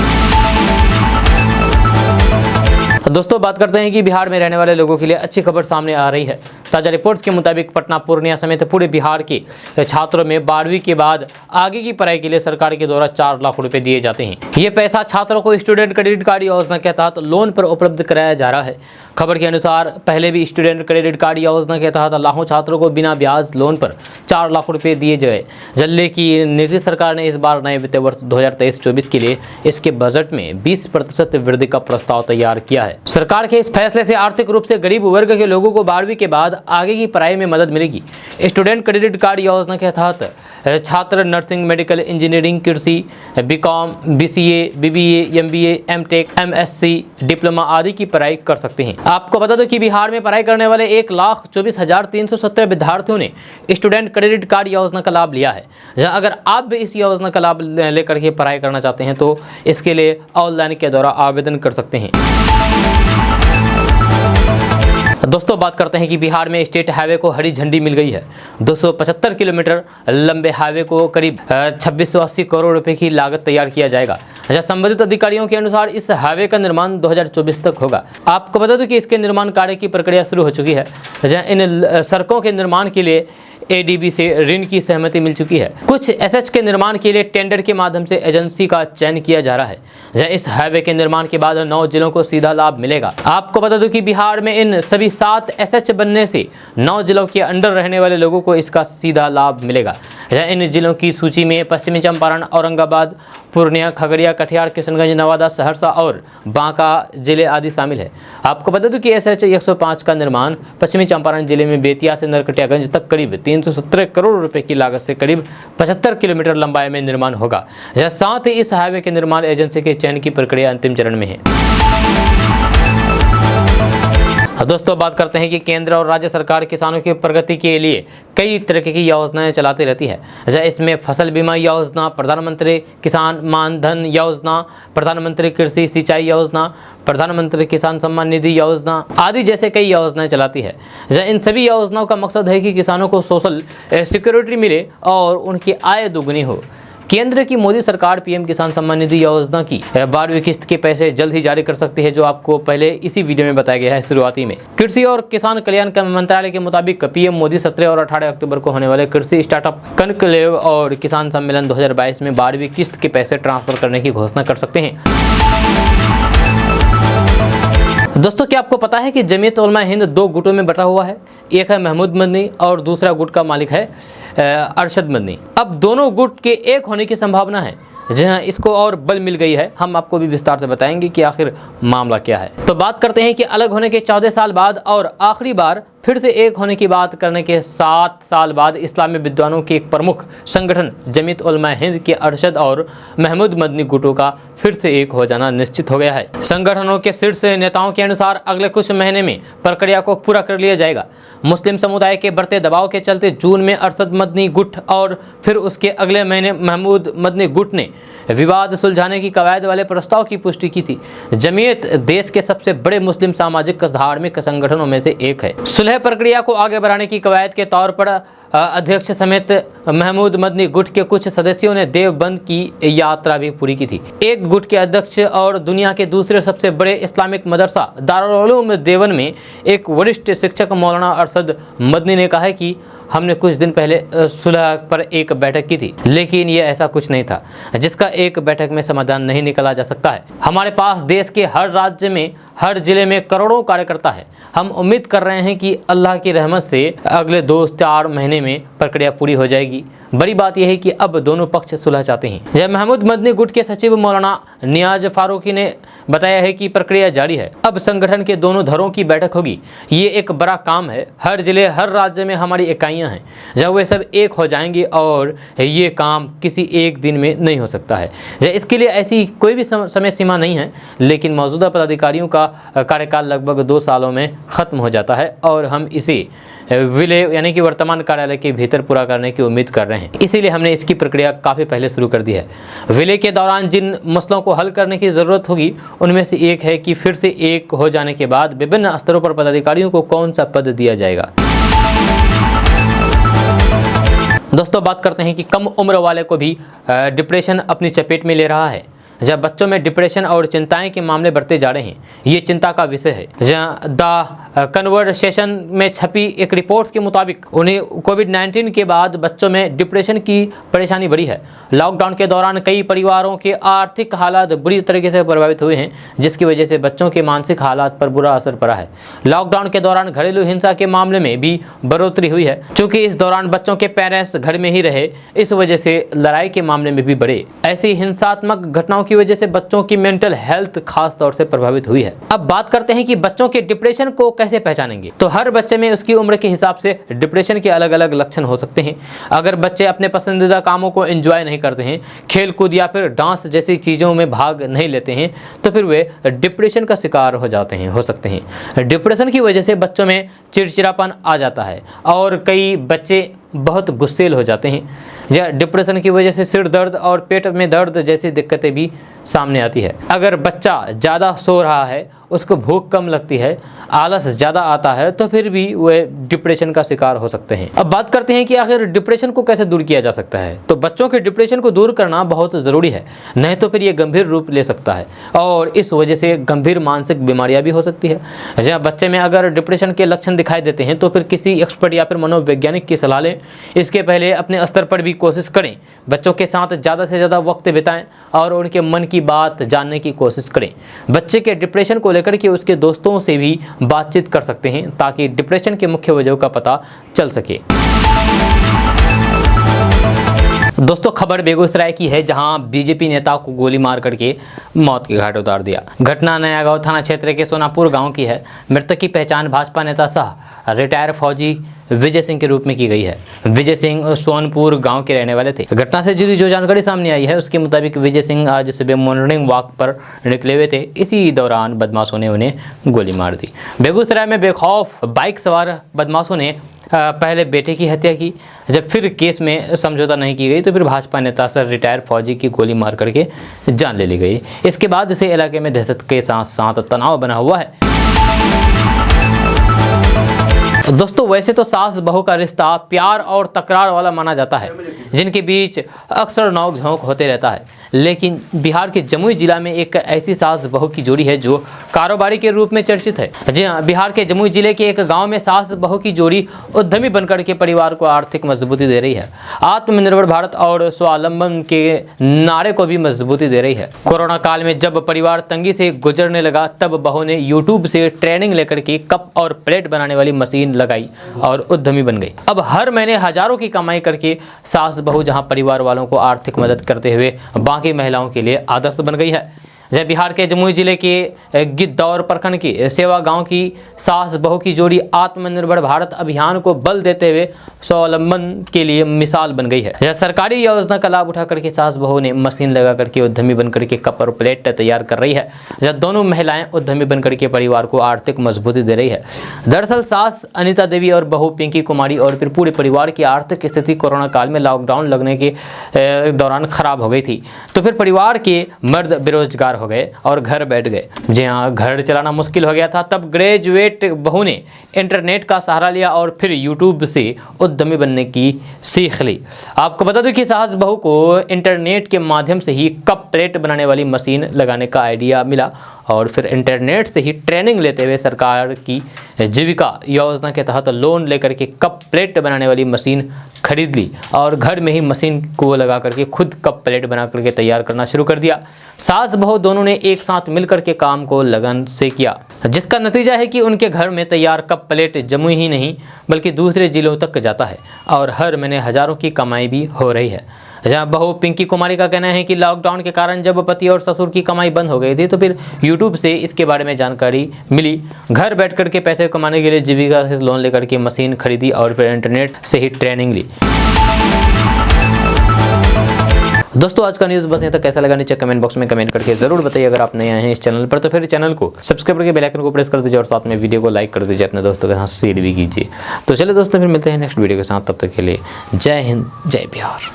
दोस्तों बात करते हैं कि बिहार में रहने वाले लोगों के लिए अच्छी खबर सामने आ रही है। ताज़ा रिपोर्ट्स के मुताबिक पटना, पूर्णिया समेत पूरे बिहार के छात्रों में 12वीं के बाद आगे की पढ़ाई के लिए सरकार के द्वारा 4 लाख रुपए दिए जाते हैं। ये पैसा छात्रों को स्टूडेंट क्रेडिट कार्ड योजना के तहत लोन पर उपलब्ध कराया जा रहा है। खबर के अनुसार पहले भी स्टूडेंट क्रेडिट कार्ड योजना के तहत लाखों छात्रों को बिना ब्याज लोन पर 4 लाख रुपए दिए गए। जल्ले की नीतीश सरकार ने इस बार नए वित्तीय वर्ष 2023-24 के लिए इसके बजट में 20% वृद्धि का प्रस्ताव तैयार किया है। सरकार के इस फैसले से आर्थिक रूप से गरीब वर्ग के लोगों को 12वीं के बाद आगे की पढ़ाई में मदद मिलेगी। स्टूडेंट क्रेडिट कार्ड योजना के तहत छात्र नर्सिंग, मेडिकल इंजीनियरिंग, कृषि, BCom, BCA, BBA, MBA, MTech, MSc, diploma आदि की पढ़ाई कर सकते हैं। आपको बता दो कि बिहार में पढ़ाई करने वाले 1,24,317 विद्यार्थियों ने स्टूडेंट क्रेडिट कार्ड योजना का लाभ लिया है। अगर आप भी इस योजना का लाभ लेकर के पढ़ाई करना चाहते हैं तो इसके लिए ऑनलाइन के द्वारा आवेदन कर सकते हैं। दोस्तों बात करते हैं कि बिहार में स्टेट हाईवे को हरी झंडी मिल गई है। 275 किलोमीटर लंबे हाईवे को करीब 2680 करोड़ रुपए की लागत तैयार किया जाएगा। संबंधित अधिकारियों के अनुसार इस हाईवे का निर्माण 2024 तक होगा। आपको बता दूं कि इसके निर्माण कार्य की प्रक्रिया शुरू हो चुकी है। इन सड़कों के निर्माण के लिए एडीबी से ऋण की सहमति मिल चुकी है। कुछ एसएच के निर्माण के लिए टेंडर के माध्यम से एजेंसी का चयन किया जा रहा है। इस हाईवे के निर्माण के बाद 9 जिलों को सीधा लाभ मिलेगा। आपको बता दूं कि बिहार में इन सभी 7 एसएच बनने से 9 जिलों के अंडर रहने वाले लोगों को इसका सीधा लाभ मिलेगा। इन जिलों की सूची में पश्चिमी चंपारण, औरंगाबाद, पूर्णिया, खगड़िया, कटिहार, किशनगंज, नवादा, सहरसा और बांका जिले आदि शामिल है। आपको बता दूं कि SH 105 का निर्माण पश्चिमी चंपारण जिले में बेतिया से नरकटियागंज तक करीब 317 करोड़ रुपए की लागत से करीब 75 किलोमीटर लंबाई में निर्माण होगा। साथ ही इस हाईवे के निर्माण एजेंसी के चयन की प्रक्रिया अंतिम चरण में है। दोस्तों, बात करते हैं कि केंद्र और राज्य सरकार किसानों की प्रगति के लिए कई तरह की योजनाएं चलाती रहती है। इसमें फसल बीमा योजना, प्रधानमंत्री किसान मान धन योजना, प्रधानमंत्री कृषि सिंचाई योजना, प्रधानमंत्री किसान सम्मान निधि योजना आदि जैसे कई योजनाएं चलाती है। इन सभी योजनाओं का मकसद है कि किसानों को सोशल सिक्योरिटी मिले और उनकी आय दोगुनी हो। केंद्र की मोदी सरकार PM किसान सम्मान निधि योजना की 12वीं किस्त के पैसे जल्द ही जारी कर सकती है, जो आपको पहले इसी वीडियो में बताया गया है शुरुआती में। कृषि और किसान कल्याण मंत्रालय के मुताबिक PM मोदी 17 और 18 अक्टूबर को होने वाले कृषि स्टार्टअप कॉन्क्लेव और किसान सम्मेलन 2022 में 12वीं किस्त के पैसे ट्रांसफर करने की घोषणा कर सकते हैं। दोस्तों, क्या आपको पता है कि जमीयत उलमा हिंद 2 गुटों में बटा हुआ है? एक है महमूद मदनी और दूसरा गुट का मालिक है अरशद मदनी। अब दोनों गुट के एक होने की संभावना है। जहां इसको और बल मिल गई है, हम आपको भी विस्तार से बताएंगे कि आखिर मामला क्या है। तो बात करते हैं कि अलग होने के 14 साल बाद और आखिरी बार फिर से एक होने की बात करने के 7 साल बाद इस्लामी विद्वानों के एक प्रमुख संगठन जमीयत उलमा हिंद के अरशद और महमूद मदनी गुटों का फिर से एक हो जाना निश्चित हो गया है। संगठनों के शीर्ष नेताओं के अनुसार अगले कुछ महीने में प्रक्रिया को पूरा कर लिया जाएगा। मुस्लिम समुदाय के बढ़ते दबाव के चलते जून में अरशद मदनी गुट और फिर उसके अगले महीने महमूद मदनी गुट ने विवाद सुलझाने की कवायद वाले प्रस्ताव की पुष्टि की थी। जमीयत देश के सबसे बड़े मुस्लिम सामाजिक धार्मिक संगठनों में से एक है। सुलह प्रक्रिया को आगे बढ़ाने की कवायद के तौर पर अध्यक्ष समेत महमूद मदनी गुट के कुछ सदस्यों ने देवबंद की यात्रा भी पूरी की थी। एक गुट के अध्यक्ष और दुनिया के दूसरे सबसे बड़े इस्लामिक मदरसा दारुल उलूम देवबंद में एक वरिष्ठ शिक्षक मौलाना अरशद मदनी ने कहा है कि हमने कुछ दिन पहले सुलह पर एक बैठक की थी, लेकिन ये ऐसा कुछ नहीं था जिसका एक बैठक में समाधान नहीं निकाला जा सकता है। हमारे पास देश के हर राज्य में, हर जिले में करोड़ों कार्यकर्ता है। हम उम्मीद कर रहे हैं कि अल्लाह की रहमत से अगले 2-4 महीने में प्रक्रिया पूरी हो जाएगी। बड़ी बात यह है कि अब दोनों पक्ष सुलह चाहते हैं। जब महमूद मदनी गुट के सचिव मौलाना नियाज फारूकी ने बताया है कि प्रक्रिया जारी है। अब संगठन के दोनों धड़ों की बैठक होगी। ये एक बड़ा काम है। हर जिले, हर राज्य में हमारी इकाइयां हैं। जब वे सब एक हो जाएंगे और ये काम किसी एक दिन में नहीं हो सकता है। इसके लिए ऐसी कोई भी समय सीमा नहीं है, लेकिन मौजूदा पदाधिकारियों का कार्यकाल लगभग 2 सालों में खत्म हो जाता है और हम इसे विलय यानी कि वर्तमान कार्यालय के भीतर पूरा करने की उम्मीद कर रहे हैं। इसीलिए हमने इसकी प्रक्रिया काफ़ी पहले शुरू कर दी है। विलय के दौरान जिन मसलों को हल करने की ज़रूरत होगी उनमें से एक है कि फिर से एक हो जाने के बाद विभिन्न स्तरों पर पदाधिकारियों को कौन सा पद दिया जाएगा। दोस्तों, बात करते हैं कि कम उम्र वाले को भी डिप्रेशन अपनी चपेट में ले रहा है। जब बच्चों में डिप्रेशन और चिंताएं के मामले बढ़ते जा रहे हैं, ये चिंता का विषय है। जहाँ द कन्वर्सेशन में छपी एक रिपोर्ट के मुताबिक उन्हें कोविड-19 के बाद बच्चों में डिप्रेशन की परेशानी बढ़ी है। लॉकडाउन के दौरान कई परिवारों के आर्थिक हालात बुरी तरीके से प्रभावित हुए हैं, जिसकी वजह से बच्चों के मानसिक हालात पर बुरा असर पड़ा है। लॉकडाउन के दौरान घरेलू हिंसा के मामले में भी बढ़ोतरी हुई है। चूँकि इस दौरान बच्चों के पेरेंट्स घर में ही रहे, इस वजह से लड़ाई के मामले में भी बढ़े। ऐसी हिंसात्मक घटनाओं की वजह से बच्चों की मेंटल हेल्थ खास तौर से प्रभावित हुई है। अब बात करते हैं कि बच्चों के डिप्रेशन को कैसे पहचानेंगे। तो हर बच्चे में उसकी उम्र के हिसाब से डिप्रेशन के अलग अलग लक्षण हो सकते हैं। अगर बच्चे अपने पसंदीदा कामों को एंजॉय नहीं करते हैं, खेल कूद या फिर डांस जैसी चीज़ों में भाग नहीं लेते हैं, तो फिर वे डिप्रेशन का शिकार हो सकते हैं। डिप्रेशन की वजह से बच्चों में चिड़चिड़ापन आ जाता है और कई बच्चे बहुत गुस्सेल हो जाते हैं। या डिप्रेशन की वजह से सिर दर्द और पेट में दर्द जैसी दिक्कतें भी सामने आती है। अगर बच्चा ज़्यादा सो रहा है, उसको भूख कम लगती है, आलस ज़्यादा आता है, तो फिर भी वह डिप्रेशन का शिकार हो सकते हैं। अब बात करते हैं कि आखिर डिप्रेशन को कैसे दूर किया जा सकता है। तो बच्चों के डिप्रेशन को दूर करना बहुत ज़रूरी है, नहीं तो फिर ये गंभीर रूप ले सकता है और इस वजह से गंभीर मानसिक बीमारियाँ भी हो सकती है। जहाँ बच्चे में अगर डिप्रेशन के लक्षण दिखाई देते हैं तो फिर किसी एक्सपर्ट या फिर मनोवैज्ञानिक की सलाह लें। इसके पहले अपने स्तर पर भी कोशिश करें, बच्चों के साथ ज़्यादा से ज़्यादा वक्त बिताएं और उनके मन की बात जानने की कोशिश करें। बच्चे के डिप्रेशन को लेकर के उसके दोस्तों से भी बातचीत कर सकते हैं ताकि डिप्रेशन के मुख्य वजहों का पता चल सके। दोस्तों खबर बेगूसराय की है, जहां बीजेपी नेता को गोली मार करके मौत के घाट उतार दिया। घटना नया गांव थाना क्षेत्र के सोनापुर गांव की है। मृतक की पहचान भाजपा नेता सह रिटायर फौजी विजय सिंह के रूप में की गई है। विजय सिंह सोनपुर गांव के रहने वाले थे। घटना से जुड़ी जो जानकारी सामने आई है उसके मुताबिक विजय सिंह आज सुबह मॉर्निंग वॉक पर निकले हुए थे। इसी दौरान बदमाशों ने उन्हें गोली मार दी। बेगूसराय में बेखौफ बाइक सवार बदमाशों ने पहले बेटे की हत्या की। जब फिर केस में समझौता नहीं की गई तो फिर भाजपा नेता सर रिटायर फौजी की गोली मार करके जान ले ली गई। इसके बाद से इलाके में दहशत के साथ साथ तनाव बना हुआ है। दोस्तों वैसे तो सास बहू का रिश्ता प्यार और तकरार वाला माना जाता है, जिनके बीच अक्सर नोक झोंक होते रहता है। लेकिन बिहार के जमुई जिला में एक ऐसी सास बहू की जोड़ी है जो कारोबारी के रूप में चर्चित है। जी हाँ, बिहार के जमुई जिले के एक गांव में सास बहू की जोड़ी उद्यमी बनकर के परिवार को आर्थिक मजबूती दे रही है। आत्मनिर्भर भारत और स्वावलंबन के नारे को भी मजबूती दे रही है। कोरोना काल में जब परिवार तंगी से गुजरने लगा तब बहू ने यूट्यूब से ट्रेनिंग लेकर के कप और प्लेट बनाने वाली मशीन लगाई और उद्यमी बन गई। अब हर महीने हजारों की कमाई करके सास बहू जहां परिवार वालों को आर्थिक मदद करते हुए बाकी महिलाओं के लिए आदर्श बन गई है। जब बिहार के जमुई जिले के गिद्धौर प्रखंड की सेवा गांव की सास बहू की जोड़ी आत्मनिर्भर भारत अभियान को बल देते हुए स्वावलंबन के लिए मिसाल बन गई है। यह सरकारी योजना का लाभ उठा करके सास बहू ने मशीन लगा करके उद्यमी बन करके कप और प्लेट तैयार कर रही है। यह दोनों महिलाएं उद्यमी बन करके परिवार को आर्थिक मजबूती दे रही है। दरअसल सास अनिता देवी और बहू पिंकी कुमारी और फिर पूरे परिवार की आर्थिक स्थिति कोरोना काल में लॉकडाउन लगने के दौरान खराब हो गई थी। तो फिर परिवार के मर्द बेरोजगार हो गए और घर बैठ गए। जी हाँ, घर चलाना मुश्किल हो गया था। तब ग्रेजुएट बहू ने इंटरनेट का सहारा लिया और फिर यूट्यूब से उद्यमी बनने की सीख ली। आपको बता दूं कि सास बहू को इंटरनेट के माध्यम से ही कप प्लेट बनाने वाली मशीन लगाने का आइडिया मिला और फिर इंटरनेट से ही ट्रेनिंग लेते हुए सरकार की जीविका योजना के तहत लोन लेकर के कप प्लेट बनाने वाली मशीन खरीद ली और घर में ही मशीन को लगा करके खुद कप प्लेट बना करके तैयार करना शुरू कर दिया। सास बहू दोनों ने एक साथ मिलकर के काम को लगन से किया, जिसका नतीजा है कि उनके घर में तैयार कप प्लेट जमुई ही नहीं बल्कि दूसरे जिलों तक जाता है और हर महीने हजारों की कमाई भी हो रही है। जहाँ बहू पिंकी कुमारी का कहना है कि लॉकडाउन के कारण जब पति और ससुर की कमाई बंद हो गई थी तो फिर यूट्यूब से इसके बारे में जानकारी मिली। घर बैठ कर के पैसे कमाने के लिए जीविका से लोन लेकर के मशीन खरीदी और फिर इंटरनेट से ही ट्रेनिंग ली। दोस्तों आज का न्यूज़ बस यहाँ तक। कैसा लगा नीचे कमेंट बॉक्स में कमेंट करके जरूर बताइए। अगर आप नए आए हैं इस चैनल पर तो फिर चैनल को सब्सक्राइब करके बेल आइकन को प्रेस कर दीजिए और साथ में वीडियो को लाइक कर दीजिए, अपने दोस्तों के साथ शेयर भी कीजिए। तो चलिए दोस्तों फिर मिलते हैं नेक्स्ट वीडियो के साथ, तब तक के लिए जय हिंद जय बिहार।